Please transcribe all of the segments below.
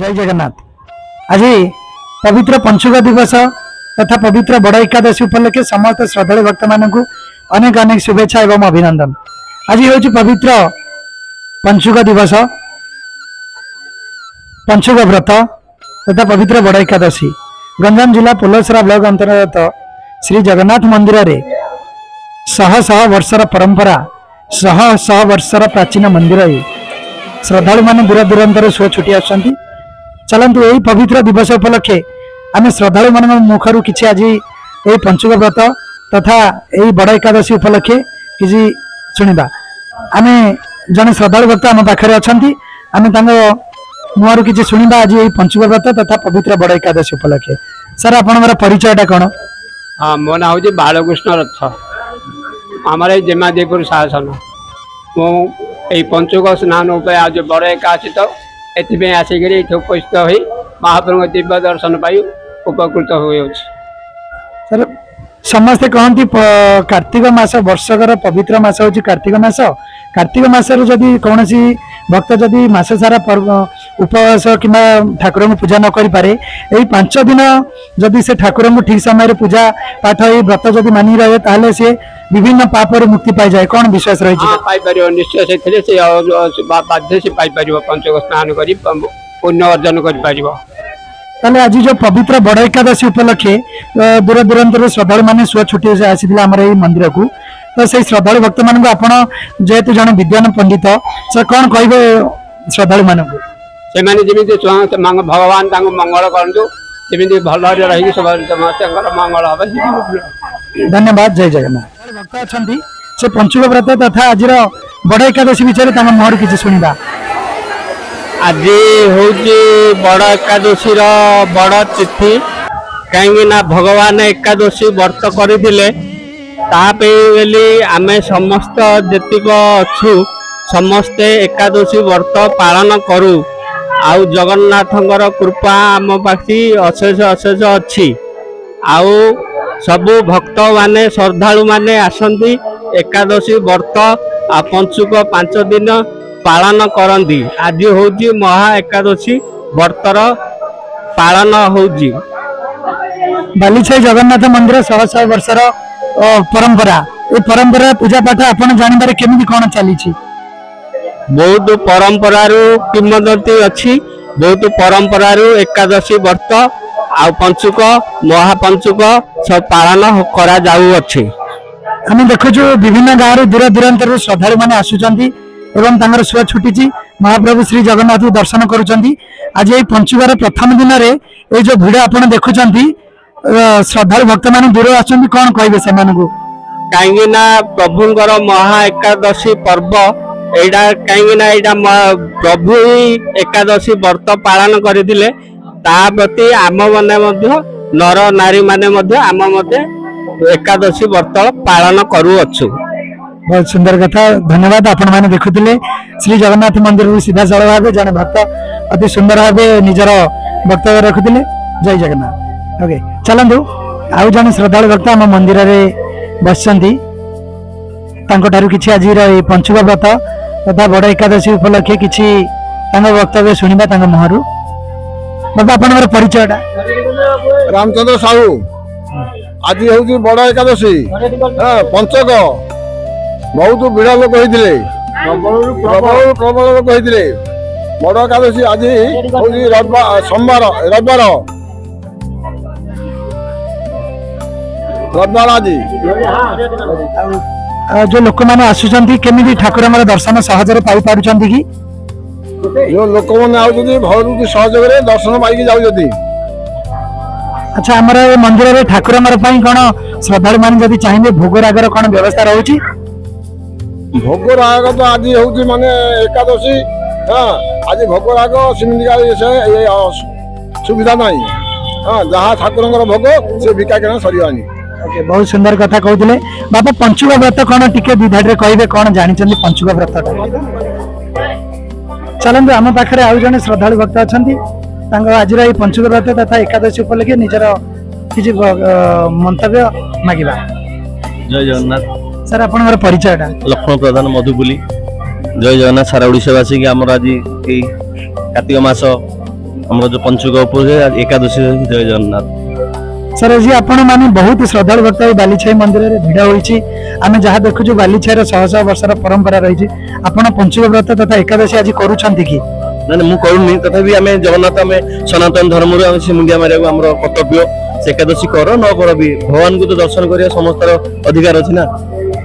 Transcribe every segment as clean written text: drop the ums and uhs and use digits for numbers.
जय जगन्नाथ। आज पवित्र पंचुक दिवस तथा पवित्र बड़ एकादशी उपलक्षे समस्त श्रद्धालु भक्त मान अनेक अनेक शुभेच्छा एवं अभिनंदन। आज हूँ पवित्र पंचुक दिवस, पंचुक व्रत तथा पवित्र बड़ एकादशी। गंजाम जिला पोलसरा ब्लॉक अंतर्गत श्री जगन्नाथ मंदिर रे शह शह वर्षर परंपरा, शह शह वर्षर प्राचीन मंदिर। श्रद्धालु मान दूर दूरांतर शो छुटी आसुंच। चलतु यही पवित्र दिवस उपलक्षे आम श्रद्धालु मान मुखर किसी आज यही पंचुक व्रत तथा यही बड़ एकादशी उपलक्षे किसी शुणा। आम जन श्रद्धालु भक्त आम पाखे अच्छा, आम मुहर किसी शुणा आज यही पंचुक व्रत तथा पवित्र बड़ एकादशी उपलक्षे। सर आपनकर परिचयटा कौन? हाँ, मो ना हूँ बालकृष्ण रथ, आमर जेमादेपुर शासन। मुझे पंचुक स्नान आज बड़ एकादशी तो एथि आसिक उपस्थित हो महाप्रभु दिव्य दर्शन पाई उपकृत हो। सर समस्ते कहती कार्तिक मास वर्षकर पवित्र मास हूँ कार्तिक मास। कार्तिक मास जदि कौन भक्त जदि मास सारा उपवास कि ठाकुर को पूजा न कर पारे, यही 5 दिन जदि से ठाकुर को ठीक समय पूजा पाठ व्रत जदि मानि रहे ताले से विभिन्न पाप मुक्ति पाई जाए। कौन विश्वास रही? निश्चय से बाध्य से पंचक स्नान कर पुण्य अर्जन कर। आज जो पवित्र बड़ एकादशी उपलक्षे दूर दूरांतर श्रद्धालु मैंने स्व छुट्टी से आसी मंदिर को, तो से श्रद्धालु भक्त मान आप जेहेतु जन विद्वान पंडित सर कौन कहे श्रद्धालु मान भगवान मंगल करूँ भल रही मंगल हम। धन्यवाद। जय जगन्नाथ। भक्त अच्छा से पंचुक व्रत तथा आज बड़ एकादशी विषय मुहर किसी शुणा। आज हूँ बड़ एकादशी बड़ तिथि, कहीं भगवान एकादशी व्रत करते आम समस्त जेतिक अच्छु समस्ते एकादशी व्रत पालन करूँ। आउ जगन्नाथंकर कृपा आम पाखी अशेष अशेष अच्छी। आउ सबु भक्त माने श्रद्धालु माने आसंती एकादशी व्रत आ पंचुक 5 दिन पालन करती। आज हूँ महा एकादशी व्रतर पालन होजी। बालीछाई जगन्नाथ मंदिर 100 वर्षर परंपरा, ये परंपरा पूजा पाठ आपन जानिबारे केमिति कोन चली छी? बहुत परंपरा किंवदंती अच्छी, बहुत परंपरा एकादशी व्रत आ पंचुक महापंचुक सब पालन करा जाऊ अछि। आम देखु विभिन्न गाँव दूर दूरांतर श्रद्धालु मैंने आसुचंती एवं तांकर स्व छुटी महाप्रभु श्री जगन्नाथ को दर्शन करुचंती। आज ये पंचुकार प्रथम दिन रे ये जो भिड़ आपन देखुचंती श्रद्धालु भक्त मान दूर आसुचंती, कौन कहिबे सेमान को? कहीं प्रभुंकर महा एकादशी पर्व एटा, कहीं प्रभु ही एकादशी व्रत पालन करथिले, ता प्रति आम माने नर नारी माने आम एकादशी व्रत पालन करू अच्छु। बहुत सुंदर कथा, धन्यवाद। आपण माने देखुथिले श्री जगन्नाथ मंदिर को सीधा सड़क भाव जने भक्त अति सुंदर भाव निजर वक्तव्य रखुथिले। जय जगन्नाथ। ओके चलंतु आउ जने श्रद्धालु भक्त आम मंदिर रे बसचंती, तांको ठारू किछि आज पंचुक व्रत तथा बड़ एकादशी उपलक्षे किछि तांको वक्तव्य शुणिबा तांको मुहरु। बाबा आपनकर परिचयटा? रामचंद्र साहू। आज हूँ बड़ एकादशी पंचक, बहुत भिड़ लोक होते, प्रबल लोक होते। बड़ एकादशी आज हूँ सोमवार रविवार आज जो लोक मैंने आसुचंती केमिति ठाकुर दर्शन सहजरे पाई पारुचंती कि? जो लोक मैंने आउचंती बहुत सहयोग दर्शन पाई जाउचंती। अच्छा आमर मंदिर में ठाकुर कौन श्रद्धालु मान जदि चाहिए भोग रागर कौन व्यवस्था रहुची? भोग राग तो आज हूँ माने एकादशी। हाँ, आज भोग राग सुविधा ना। हाँ, जहाँ ठाकुर भोग से बिका किना सरियानी। बहुत सुंदर कथा कहते बाबा। पंचुक व्रत कौन टिके विधान कहे कौन जानी पंचुक व्रत? चलते आम पाखे आउ जने श्रद्धालु भक्त अच्छा, आज पंचुक व्रत तथा एकादशी उपलक्षे निजर किसी मंतव्य मागिबा। जय जगन्नाथ। सर आपनकर परिचयटा? लक्ष्मण प्रधान मधुपुली। जय जगन्नाथ। सारा ओडिशावासी की आमर आज कार्तिक मास ଆମର ଯୋଉ ପଞ୍ଚୁକ ଉପରେ ଏକାଦଶୀ ଜୟ ଜଗନ୍ନାଥ। सर जी आपण माने बहुत श्रद्धालु भक्त बालीछाई मंदिर रे भिड़ होईची आमे जहा देखुछु बालीछाई रो शह शह वर्षर परंपरा रही आपण पंचुक व्रत तथा एकादशी आज करूछंती कि ना मु करूनी तथापि आमे जगन्नाथ आमे सनातन धर्म रो आमे मुंडिया मारिया हमर कर्तव्य से एकादशी कर न कर भी भगवान को तो दर्शन करिया समस्त अधिकार अछि ना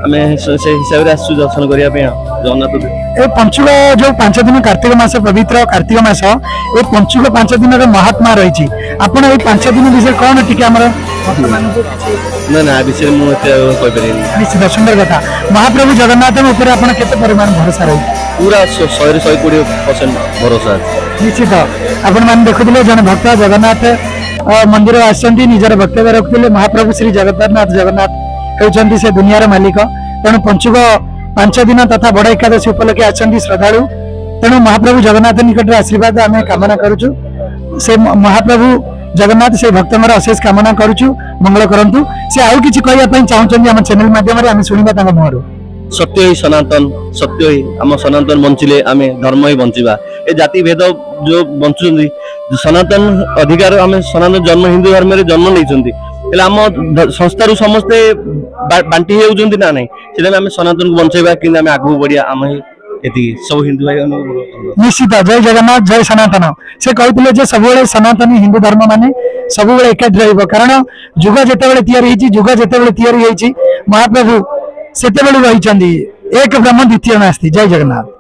आमे से हिसाब रे आसु दर्शन करिया पे जगन्नाथ ए पंचुक जो 5 दिन कार्तिक मास पवित्र कार्तिक मास ए पंचुक 5 दिन रो महात्मा रही आपण ए 5 दिन विषय कोन टिके हमर ना ना विषय मु एते कोइ परिनी निश्चित सुंदर कथा महाप्रभु जगन्नाथ ऊपर आपण केते परिमाण भरोसा रही पूरा 100-120% भरोसा निश्चित आपण मान देखुले जन भक्त जगन्नाथ मंदिर आसंती निजर वक्तव्य रखुले महाप्रभु श्री जगन्नाथ होचंती से दुनियार मालिक तेणु पंचुक 5 दिन तथा बड़ एकादशी उपलक्षे आसंती श्रद्धालु तेणु महाप्रभु जगन्नाथ निकट आशीर्वाद आम कामना करुचु से महाप्रभु जगन्नाथ से भक्तंर अशेष कामना करुचु मंगल करंतु से आउ किछि कहया पई चाहउछन हम चैनल माध्यम रे हम सुनिबा तांग मुहरु सत्य ही सनातन सत्य ही आम सनातन बंचिले आम धर्म ही बंचिबा ए जाति भेद जो बंचुंदी सनातन अधिकार आम सनातन जन्म हिंदू धर्म रे जन्म लेइचंदी एला आम संस्थारु समस्ते बांटी हेउचंदी ना नै सेला आम सनातन को बंचेबा कि आम आगु बढ़िया आम एति सब हिंदू भाई निश्चित जय जगन्नाथ जय सनातन से कहते जे सब सनातन हिंदू धर्म माने सब एकाठी रहिबो कारण जुग जेतेबेले तयारी हेची जुग जेतेबेले तयारी हेची महाप्रभु सेतेबेले रहिचंदी एक ब्रह्म द्वितीय नास्ति जय जगन्नाथ।